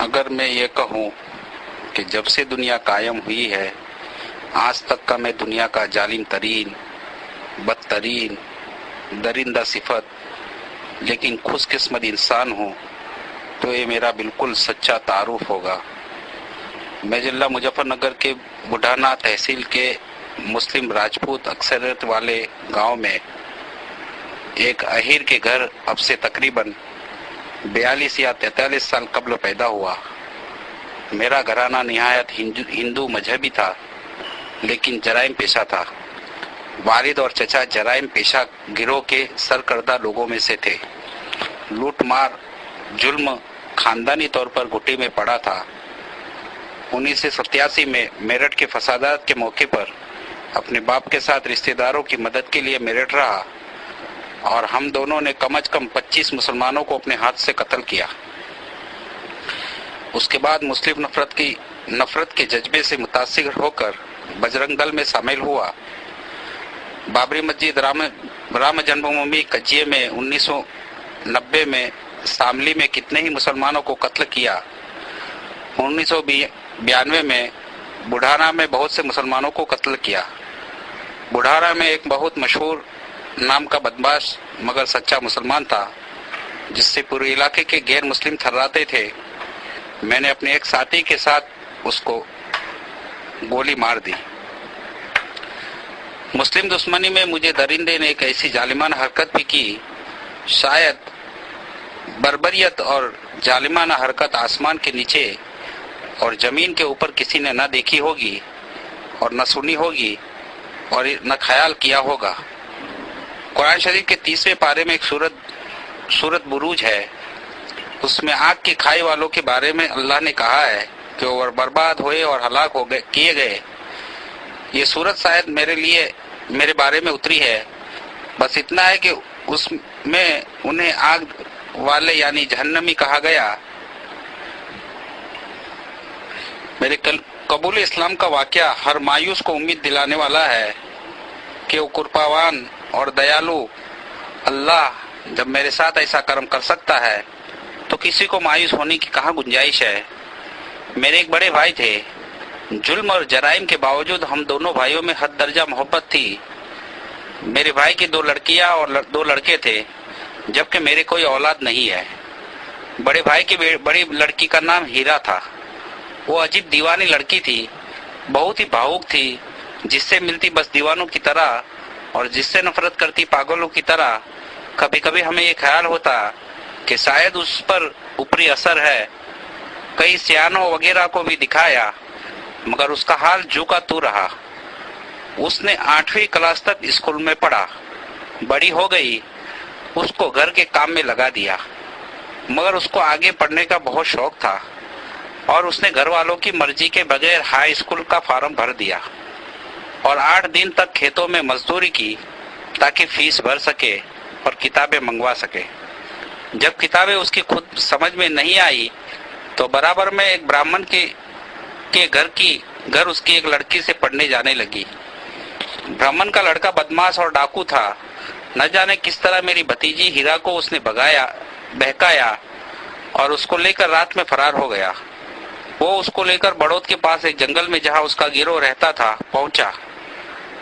اگر میں یہ کہوں کہ جب سے دنیا قائم ہوئی ہے آج تک کا میں دنیا کا ظالم ترین، بدترین، درندہ صفت لیکن خوش قسمت انسان ہوں تو یہ میرا بالکل سچا تعارف ہوگا۔ میں ضلع مظفر نگر کے بڑھانا تحصیل کے مسلم راجپوت اکثریت والے گاؤں میں ایک اہیر کے گھر اب سے تقریباً 42 یا 43 سال قبل پیدا ہوا۔ میرا گھرانہ نہایت ہندو مذہبی تھا لیکن جرائم پیشہ تھا۔ والد اور چچا جرائم پیشہ گروہ کے سرکردہ لوگوں میں سے تھے۔ لوٹ مار، ظلم خاندانی طور پر گھٹی میں پڑا تھا۔ 1987 میں میرٹھ کے فسادات کے موقع پر اپنے باپ کے ساتھ رشتہ داروں کی مدد کے لیے میرٹھ رہا اور ہم دونوں نے کم از کم 25 مسلمانوں کو اپنے ہاتھ سے قتل کیا۔ اس کے بعد مسلم نفرت کے جذبے سے متاثر ہو کر بجرنگ دل میں شامل ہوا۔ بابری مسجد، رام جنم بھومی کجیے میں 1990 میں شاملی میں کتنے ہی مسلمانوں کو قتل کیا۔ 1992 میں بڑھانا میں بہت سے مسلمانوں کو قتل کیا۔ بڑھانا میں ایک بہت مشہور نام کا بدماش مگر سچا مسلمان تھا جس سے پورے علاقے کے غیر مسلم تھراتے تھے۔ میں نے اپنے ایک ساتھی کے ساتھ اس کو گولی مار دی۔ مسلم دشمنی میں مجھے درندے نے ایک ایسی ظالمانہ حرکت بھی کی، شاید بربریت اور ظالمانہ حرکت آسمان کے نیچے اور زمین کے اوپر کسی نے نہ دیکھی ہوگی اور نہ سنی ہوگی اور نہ خیال کیا ہوگا۔ قرآن شریف کے 30ویں پارے میں ایک سورت بروج ہے، اس میں آگ کی کھائی والوں کے بارے میں اللہ نے کہا ہے کہ وہ برباد ہوئے اور ہلاک کیے گئے۔ یہ سورت شاید میرے بارے میں اتری ہے، بس اتنا ہے کہ اس میں انہیں آگ والے یعنی جہنمی کہا گیا۔ میرے قبول اسلام کا واقعہ ہر مایوس کو امید دلانے والا ہے کہ وہ کرپاوان اور دیالو اللہ جب میرے ساتھ ایسا کرم کر سکتا ہے تو کسی کو مایوس ہونے کی کہاں گنجائش ہے۔ میرے ایک بڑے بھائی تھے، ظلم اور جرائم کے باوجود ہم دونوں بھائیوں میں حد درجہ محبت تھی۔ میرے بھائی کی 2 لڑکیاں اور 2 لڑکے تھے جبکہ میرے کوئی اولاد نہیں ہے۔ بڑے بھائی کی بڑی لڑکی کا نام ہیرا تھا۔ وہ عجیب دیوانی لڑکی تھی، بہت ہی بھاوک تھی، جس سے ملتی بس دیوانوں کی طرح اور جس سے نفرت کرتی پاگلوں کی طرح۔ کبھی کبھی ہمیں یہ خیال ہوتا کہ شاید اس پر اوپری اثر ہے، کئی سیانوں وغیرہ کو بھی دکھایا مگر اس کا حال جو کا تو رہا۔ اس نے 8ویں کلاس تک اسکول میں پڑھا، بڑی ہو گئی، اس کو گھر کے کام میں لگا دیا مگر اس کو آگے پڑھنے کا بہت شوق تھا اور اس نے گھر والوں کی مرضی کے بغیر ہائی اسکول کا فارم بھر دیا اور 8 دن تک کھیتوں میں مزدوری کی تاکہ فیس بھر سکے اور کتابیں منگوا سکے۔ جب کتابیں اس کی خود سمجھ میں نہیں آئی تو برابر میں ایک برہمن کے گھر اس کی ایک لڑکی سے پڑھنے جانے لگی۔ برہمن کا لڑکا بدماش اور ڈاکو تھا۔ نہ جانے کس طرح میری بھتیجی ہیرا کو اس نے بہکایا اور اس کو لے کر رات میں فرار ہو گیا۔ وہ اس کو لے کر بڑوت کے پاس ایک جنگل میں جہاں اس کا گروہ رہتا تھا پہنچا۔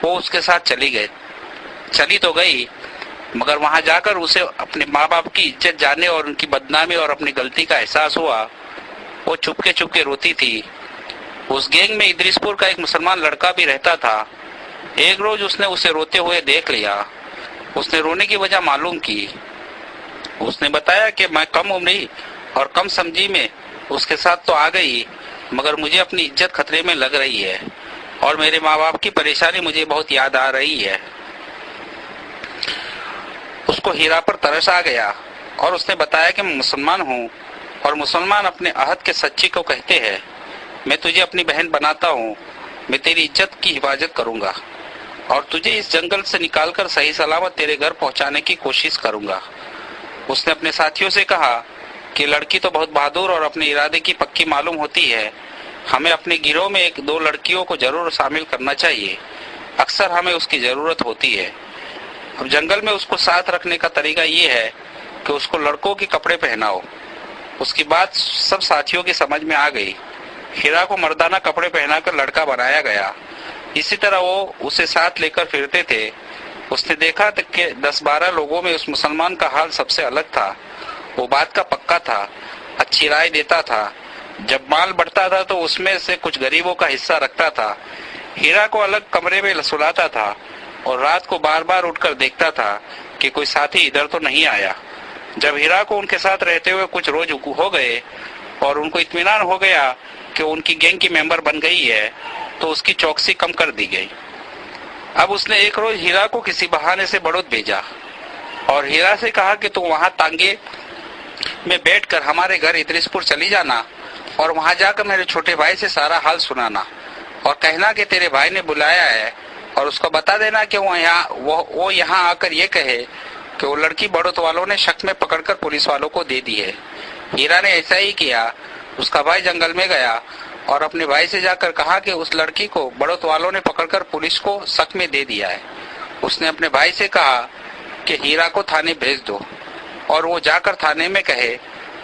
وہ اس کے ساتھ چلی تو گئی مگر وہاں جا کر اسے اپنے ماں باپ کی عزت جانے اور ان کی بدنامی اور اپنی غلطی کا احساس ہوا۔ وہ چپکے روتی تھی۔ اس گینگ میں ادریس پور کا ایک مسلمان لڑکا بھی رہتا تھا۔ ایک روز اس نے اسے روتے ہوئے دیکھ لیا۔ اس نے رونے کی وجہ معلوم کی۔ اس نے بتایا کہ میں کم عمری اور کم سمجھی میں اس کے ساتھ تو آ گئی مگر مجھے اپنی عزت خطرے میں لگ رہی ہے اور میرے ماں باپ کی پریشانی مجھے بہت یاد آ رہی ہے۔ اس کو ہیرا پر ترس آ گیا اور اس نے بتایا کہ میں مسلمان ہوں اور مسلمان اپنے عہد کے سچی کو کہتے ہیں، میں تجھے اپنی بہن بناتا ہوں، میں تیری عزت کی حفاظت کروں گا اور تجھے اس جنگل سے نکال کر صحیح سلامت تیرے گھر پہنچانے کی کوشش کروں گا۔ اس نے اپنے ساتھیوں سے کہا کہ لڑکی تو بہت بہادر اور اپنے ارادے کی پکی معلوم ہوتی ہے، ہمیں اپنے گروہ میں 1-2 لڑکیوں کو ضرور شامل کرنا چاہیے، اکثر ہمیں اس کی ضرورت ہوتی ہے۔ اب جنگل میں اس کو ساتھ رکھنے کا طریقہ یہ ہے کہ اس کو لڑکوں کے کپڑے پہناؤ اس کی بات سب ساتھیوں کی سمجھ میں آ گئی۔ ہیرا کو مردانہ کپڑے پہنا کر لڑکا بنایا گیا، اسی طرح وہ اسے ساتھ لے کر پھرتے تھے۔ اس نے دیکھا کہ 10-12 لوگوں میں اس مسلمان کا حال سب سے الگ تھا۔ وہ بات کا پکا تھا، اچھی رائے دیتا تھا، جب مال بڑھتا تھا تو اس میں سے کچھ غریبوں کا حصہ رکھتا تھا۔ ہیرا کو الگ کمرے میں سلاتا تھا اور رات کو بار بار اٹھ کر دیکھتا تھا کہ کوئی ساتھی ادھر تو نہیں آیا۔ جب ہیرا کو ان کے ساتھ رہتے ہوئے کچھ روز ہو گئے اور ان کو اطمینان ہو گیا کہ ان کی گینگ کی ممبر بن گئی ہے تو اس کی چوکسی کم کر دی گئی۔ اب اس نے ایک روز ہیرا کو کسی بہانے سے بڑوت بھیجا اور ہیرا سے کہا کہ تو وہاں تانگے میں بیٹھ کر ہمارے گھر ادریس پور چلی جانا اور وہاں جا کر میرے چھوٹے بھائی سے سارا حال سنانا اور کہنا کہ تیرے بھائی نے بلایا ہے، اور اس کو بتا دینا کہ وہ یہاں آ کر یہ کہے کہ وہ لڑکی بڑوت والوں نے شک میں پکڑ کر پولیس والوں کو دے دی ہے۔ ہیرا نے ایسا ہی کیا۔ اس کا بھائی جنگل میں گیا اور اپنے بھائی سے جا کر کہا کہ اس لڑکی کو بڑوت والوں نے پکڑ کر پولیس کو شک میں دے دیا ہے۔ اس نے اپنے بھائی سے کہا کہ ہیرا کو تھانے بھیج دو اور وہ جا کر تھانے میں کہے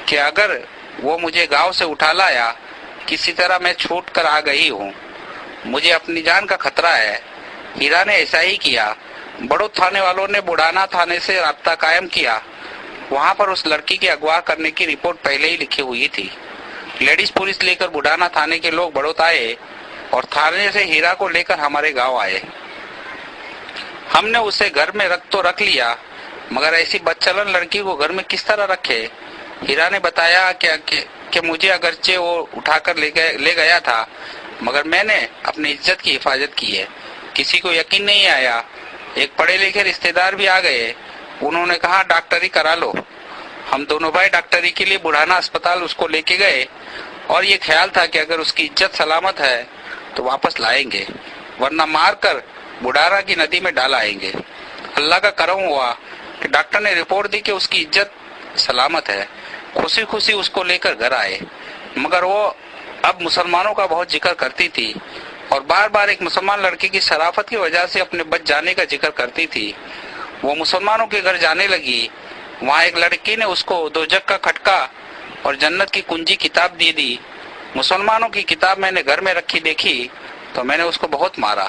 کہ اگر وہ مجھے گاؤں سے اٹھا لایا، کسی طرح میں چھوٹ کر آ گئی ہوں، مجھے اپنی جان کا خطرہ ہے۔ ہیرا نے ایسا ہی کیا۔ بڑوت تھانے والوں نے بڑھانا تھانے سے رابطہ قائم کیا۔ وہاں پر اس لڑکی کے اغوا کرنے کی رپورٹ پہلے ہی لکھی ہوئی تھی۔ لیڈیز پولیس لے کر بڑھانا تھانے کے لوگ بڑوت آئے اور تھانے سے ہیرا کو لے کر ہمارے گاؤں آئے۔ ہم نے اسے گھر میں رکھ لیا، مگر ایسی بدچلن لڑکی کو گھر میں کس طرح رکھے؟ ہیرا نے بتایا کہ مجھے اگرچہ وہ اٹھا کر لے گیا تھا، مگر میں نے اپنی عزت کی حفاظت کی ہے۔ کسی کو یقین نہیں آیا۔ ایک پڑھے لکھے رشتے دار بھی آ گئے۔ انہوں نے کہا ڈاکٹری کرا لو۔ ہم دونوں بھائی ڈاکٹری کے لیے بڑھانا اسپتال اس کو لے کے گئے اور یہ خیال تھا کہ اگر اس کی عزت سلامت ہے تو واپس لائیں گے، ورنہ مار کر بڑھارا کی ندی میں ڈال آئیں گے۔ اللہ کا کرم ہوا کہ ڈاکٹر نے رپورٹ دی کہ اس کی عزت سلامت ہے۔ خوشی خوشی اس کو لے کر گھر آئے، مگر وہ اب مسلمانوں کا بہت ذکر کرتی تھی اور بار بار ایک مسلمان لڑکی کی شرافت کی وجہ سے اپنے بچ جانے کا ذکر کرتی تھی۔ وہ مسلمانوں کے گھر جانے لگی۔ وہاں ایک لڑکی نے اس کو دوزخ کا کھٹکا اور جنت کی کنجی کتاب دے دی۔ مسلمانوں کی کتاب میں نے گھر میں رکھی دیکھی تو میں نے اس کو بہت مارا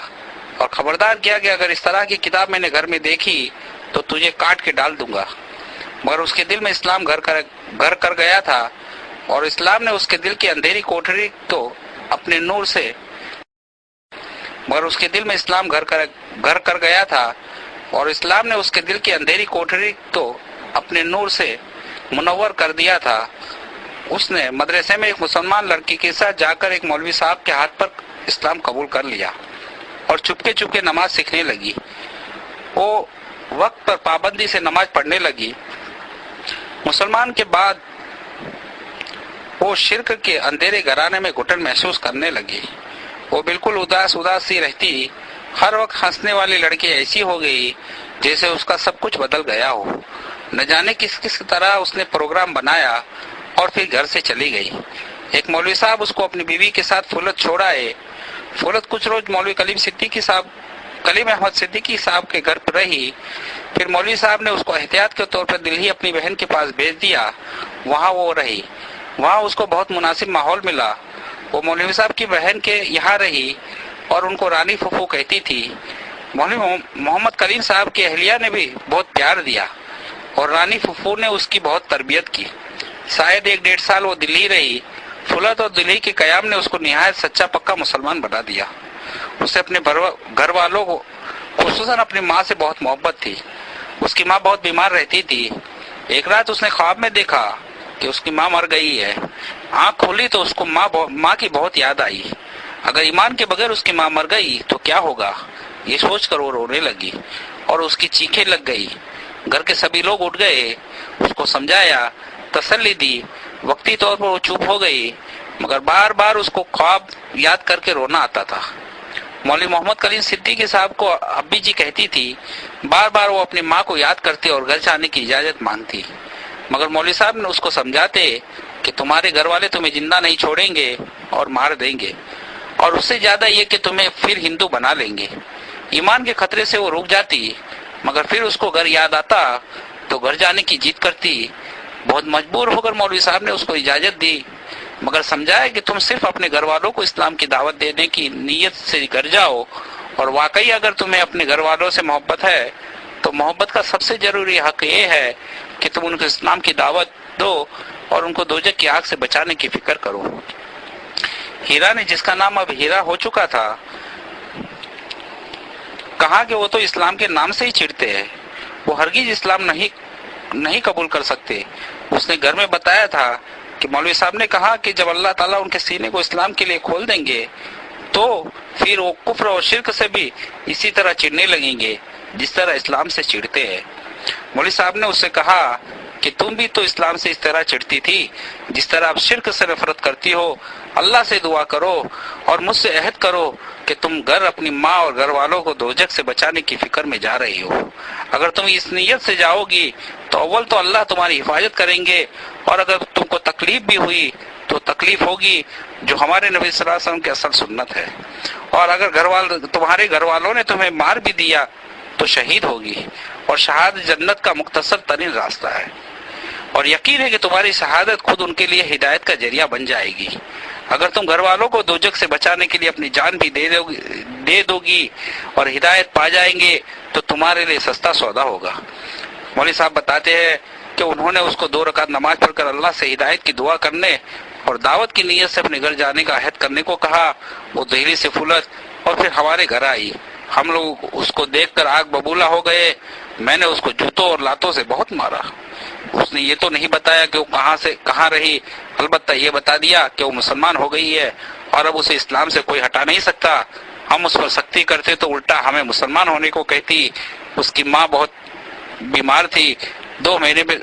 اور خبردار کیا کہ اگر اس طرح کی کتاب میں نے گھر میں دیکھی تو تجھے کاٹ کے ڈال دوں گا۔ مگر اس کے دل میں اسلام گھر کر گیا تھا اور اسلام نے اس کے دل کی اندھیری کوٹری تو اپنے نور سے منور کر دیا تھا۔ اس نے مدرسے میں ایک مسلمان لڑکی کے ساتھ جا کر ایک مولوی صاحب کے ہاتھ پر اسلام قبول کر لیا اور چپکے چپکے نماز سیکھنے لگی۔ وہ وقت پر پابندی سے نماز پڑھنے لگی۔ مسلمان کے بعد وہ شرک کے اندھیرے گھرانے میں گھٹن محسوس کرنے لگی۔ وہ بالکل اداس سی رہتی۔ ہر وقت ہنسنے والی لڑکی ایسی ہو گئی جیسے اس کا سب کچھ بدل گیا ہو۔ نہ جانے کس طرح اس نے پروگرام بنایا اور پھر گھر سے چلی گئی۔ ایک مولوی صاحب اس کو اپنی بیوی کے ساتھ فولت چھوڑائے۔ فولت کچھ روز مولوی کلیم احمد صدیقی صاحب کے گھر پر رہی۔ پھر مولوی صاحب نے اس کو احتیاط کے طور پر دلہی اپنی بہن کے پاس بھیج دیا۔ وہاں وہ رہی۔ وہاں اس کو بہت مناسب ماحول ملا۔ وہ مولوی صاحب کی بہن کے یہاں رہی اور ان کو رانی پھوپھو کہتی تھی۔ مولوی محمد کلیم صاحب کی اہلیہ نے بھی بہت پیار دیا اور رانی پھوپھو نے اس کی بہت تربیت کی۔ شاید 1-1.5 سال وہ دلی رہی۔ فولت اور دلی کے قیام نے اس کو نہایت سچا پکا مسلمان بنا دیا۔ اسے اپنے گھر والوں کو خصوصاً اپنی ماں سے بہت محبت تھی۔ اس کی ماں بہت بیمار رہتی تھی۔ ایک رات اس نے خواب میں دیکھا کہ اس کی ماں مر گئی ہے۔ آنکھ کھولی تو اس کو ماں کی بہت یاد آئی۔ اگر ایمان کے بغیر اس کی ماں مر گئی تو کیا ہوگا، یہ سوچ کر وہ رونے لگی اور اس کی چیخیں لگ گئی۔ گھر کے سبھی لوگ اٹھ گئے، اس کو سمجھایا، تسلی دی۔ وقتی طور پر وہ چپ ہو گئی، مگر بار بار اس کو خواب یاد کر کے رونا آتا تھا۔ مولوی محمد کلیم صدیقی صاحب کو ابی جی کہتی تھی۔ بار بار وہ اپنی ماں کو یاد کرتے اور گھر جانے کی اجازت مانگتی، مگر مولوی صاحب نے اس کو سمجھاتے کہ تمہارے گھر والے تمہیں زندہ نہیں چھوڑیں گے اور مار دیں گے، اور اس سے زیادہ یہ کہ تمہیں پھر ہندو بنا لیں گے۔ ایمان کے خطرے سے وہ رک جاتی، مگر پھر اس کو گھر یاد آتا تو گھر جانے کی ضد کرتی۔ بہت مجبور ہو کر مولوی صاحب نے اس کو اجازت دی، مگر سمجھایا کہ تم صرف اپنے گھر والوں کو اسلام کی دعوت دینے کی نیت سے گھر جاؤ، اور واقعی اگر تمہیں اپنے گھر والوں سے محبت ہے تو محبت کا سب سے ضروری حق یہ ہے کہ تم ان کو اسلام کی دعوت دو اور ان کو دوزخ کی آگ سے بچانے کی فکر کرو۔ ہیرا نے، جس کا نام اب ہیرا ہو چکا تھا، کہا کہ وہ تو اسلام کے نام سے ہی چڑھتے ہیں، وہ ہرگز اسلام نہیں قبول کر سکتے۔ اس نے گھر میں بتایا تھا کہ مولوی صاحب نے کہا کہ جب اللہ تعالیٰ ان کے سینے کو اسلام کے لیے کھول دیں گے تو پھر وہ کفر اور شرک سے بھی اسی طرح چڑھنے لگیں گے جس طرح اسلام سے چڑھتے ہیں۔ مولوی صاحب نے اس سے کہا کہ تم بھی تو اسلام سے اس طرح چڑھتی تھی جس طرح آپ شرک سے نفرت کرتی ہو۔ اللہ سے دعا کرو اور مجھ سے عہد کرو کہ تم گھر اپنی ماں اور گھر والوں کو دوزخ سے بچانے کی فکر میں جا رہی ہو۔ اگر تم اس نیت سے جاؤ گی تو اول تو اللہ تمہاری حفاظت کریں گے، اور اگر تم کو تکلیف بھی ہوئی تو تکلیف ہوگی جو ہمارے نبی صلی اللہ علیہ وسلم کی اصل سنت ہے، اور اگر تمہارے گھر والوں نے تمہیں مار بھی دیا تو شہید ہوگی، اور شہادت جنت کا مختصر ترین راستہ ہے، اور یقین ہے کہ تمہاری شہادت خود ان کے لیے ہدایت کا ذریعہ بن جائے گی۔ اگر تم گھر والوں کو دوزخ سے بچانے کے لیے اپنی جان بھی دے دو گی اور ہدایت پا جائیں گے تو تمہارے لیے سستا سودا ہوگا۔ مولوی صاحب بتاتے ہیں کہ انہوں نے اس کو 2 رکعت نماز پڑھ کر اللہ سے ہدایت کی دعا کرنے اور دعوت کی نیت سے اپنے گھر جانے کا عہد کرنے کو کہا۔ وہ دہلی سے پھولت اور پھر ہمارے گھر آئی۔ ہم لوگ اس کو دیکھ کر آگ ببولا ہو گئے۔ میں نے اس کو جوتوں اور لاتوں سے بہت مارا۔ اس نے یہ تو نہیں بتایا کہ وہ کہاں رہی، البتہ یہ بتا دیا کہ وہ مسلمان ہو گئی ہے اور اب اسے اسلام سے کوئی ہٹا نہیں سکتا۔ ہم اس پر سختی کرتے تو الٹا ہمیں مسلمان ہونے کو کہتی۔ اس کی ماں بہت بیمار تھی، 2 مہینے میں